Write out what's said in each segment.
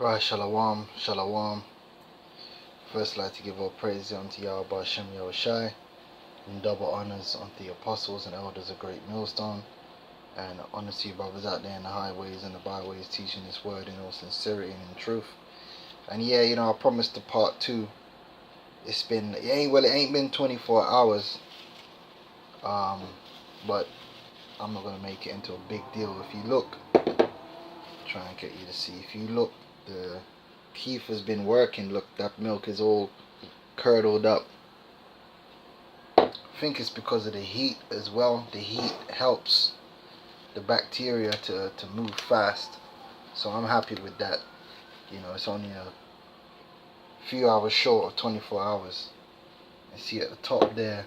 Right, shalom, shalom. First, I'd like to give all praise unto Yahweh Hashem Yahushai, and double honors unto the apostles and elders of GreatMillStone, and honors to you brothers out there in the highways and the byways, teaching this word in all sincerity and in truth. And yeah, you know, I promised the part 2. It ain't been 24 hours, but I'm not gonna make it into a big deal. If you look, try and get you to see. If you look, the Kefir's been working. Look, that milk is all curdled up. I think it's because of the heat as well. The heat helps the bacteria to move fast, so I'm happy with that. You know, it's only a few hours short of 24 hours. You see at the top there,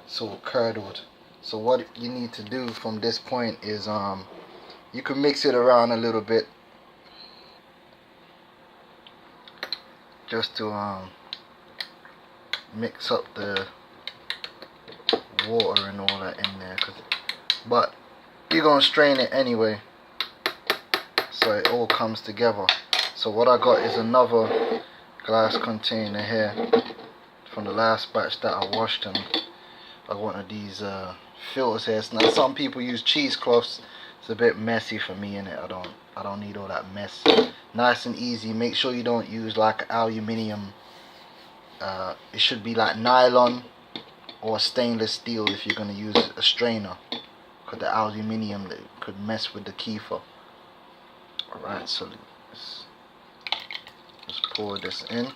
it's all curdled. So what you need to do from this point is you can mix it around a little bit, just to mix up the water and all that in there, but you're gonna strain it anyway, so it all comes together. So what I got is another glass container here from the last batch that I washed, and I got one of these filters here. So now some people use cheesecloths. It's a bit messy for me, innit? I don't need all that mess. Nice and easy. Make sure you don't use like aluminium. It should be like nylon or stainless steel if you're gonna use a strainer, because the aluminium could mess with the Kefir. Alright, so let's just pour this in. And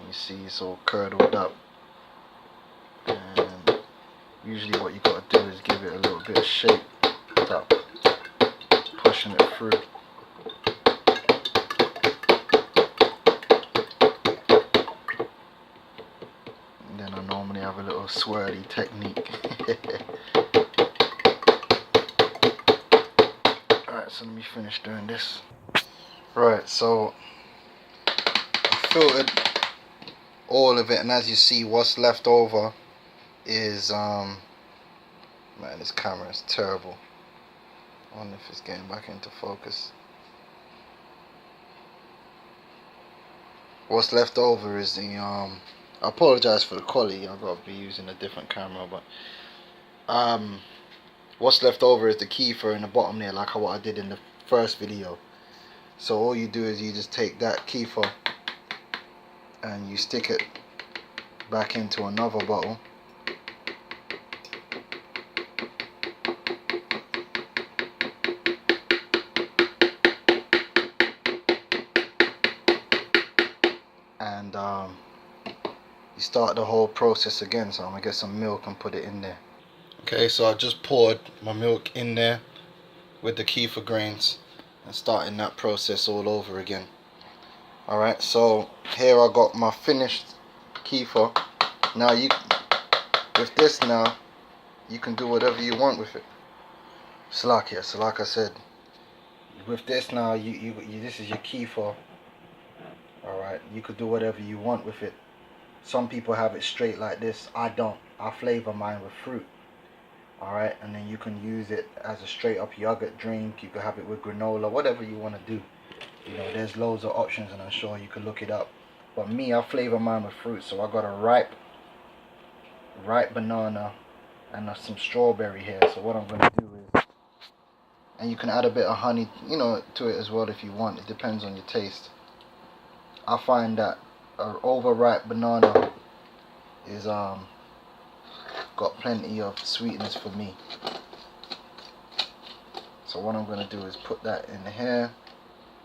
you see it's all curdled up. And usually what you gotta do is give it a little bit of shape without pushing it through. And then I normally have a little swirly technique. Alright, so let me finish doing this. Right, so I filtered all of it, and as you see, what's left over is man, this camera is terrible. I wonder if it's getting back into focus. What's left over is the I apologize for the quality. I've got to be using a different camera, but what's left over is the Kefir in the bottom there, like what I did in the first video. So all you do is you just take that Kefir and you stick it back into another bottle. And you start the whole process again. So I'm gonna get some milk and put it in there. Okay, so I just poured my milk in there with the Kefir grains and starting that process all over again. Alright, so here I got my finished Kefir. Now with this now, you can do whatever you want with it. So like I said, with this now, this is your Kefir. Alright, you could do whatever you want with it. Some people have it straight like this. I don't. I flavor mine with fruit. Alright, and then you can use it as a straight up yogurt drink. You could have it with granola, whatever you want to do. You know, there's loads of options, and I'm sure you could look it up. But me, I flavor mine with fruit. So I got a ripe banana and some strawberry here. So what I'm going to do is, and you can add a bit of honey, you know, to it as well if you want. It depends on your taste. I find that an overripe banana is got plenty of sweetness for me. So what I'm going to do is put that in here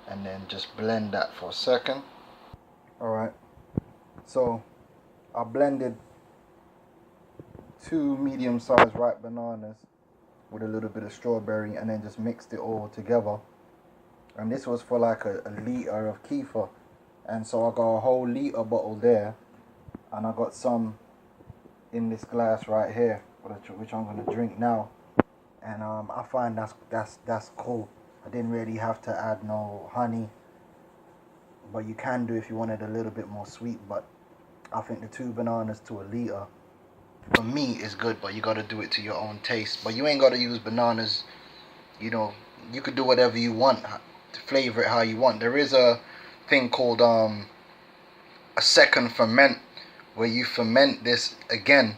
and then just blend that for a second. Alright, so I blended 2 medium-sized ripe bananas with a little bit of strawberry, and then just mixed it all together. And this was for like a liter of Kefir. And so I got a whole liter bottle there, and I got some in this glass right here, which I'm gonna drink now. And I find that's cool. I didn't really have to add no honey, but you can do if you wanted a little bit more sweet. But I think the 2 bananas to a liter for me is good, but you gotta do it to your own taste. But you ain't gotta use bananas, you know, you could do whatever you want to flavor it how you want. There is a thing called a second ferment, where you ferment this again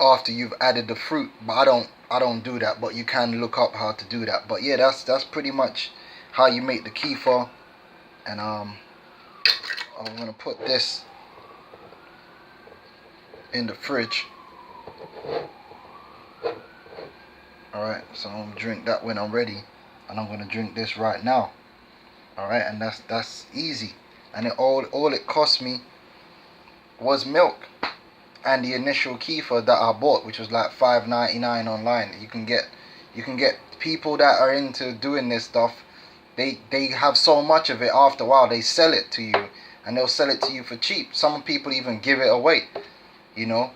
after you've added the fruit, but I don't do that, but you can look up how to do that. But yeah, that's pretty much how you make the kefir. And I'm gonna put this in the fridge. Alright, so I'm gonna drink that when I'm ready, and I'm gonna drink this right now. Alright, and that's easy. And all it cost me was milk and the initial kefir that I bought, which was like $5.99 online. You can get people that are into doing this stuff. They have so much of it, after a while they sell it to you, and they'll sell it to you for cheap. Some people even give it away, you know.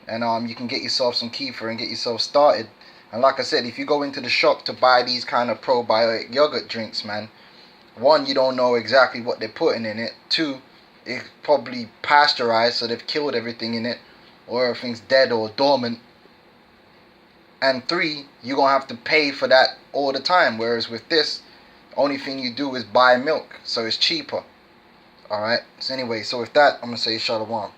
And you can get yourself some kefir and get yourself started. And like I said, if you go into the shop to buy these kind of probiotic yogurt drinks, man, one, you don't know exactly what they're putting in it. Two, it's probably pasteurized, so they've killed everything in it, or everything's dead or dormant. And three, you're gonna have to pay for that all the time. Whereas with this, only thing you do is buy milk, so it's cheaper. Alright, so anyway, so with that, I'm gonna say shalom.